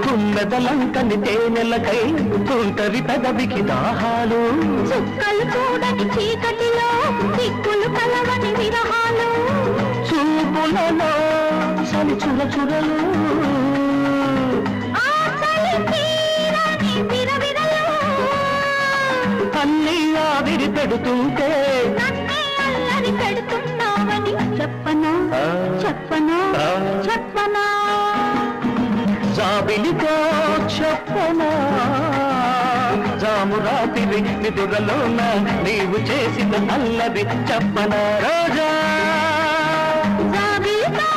తుమ్మెదలంకని తేనెలకై తుంటరి పెదవికి దాహాలు చుక్కలు చూడని చీకటిలో దిక్కులు కలవని విరహాలు చూపులలో చలి చురచురలు అన్నీ ఆవిరి పెడుతుంటే అల్లరి పెడుతున్నావని చెప్పనా చెప్పనా చెప్పనా జాబిలితో చెప్పనా జాము రాత్రి నిదురలోన నీవు చేసిన అల్లరి చెప్పనా రోజా జాబిలితో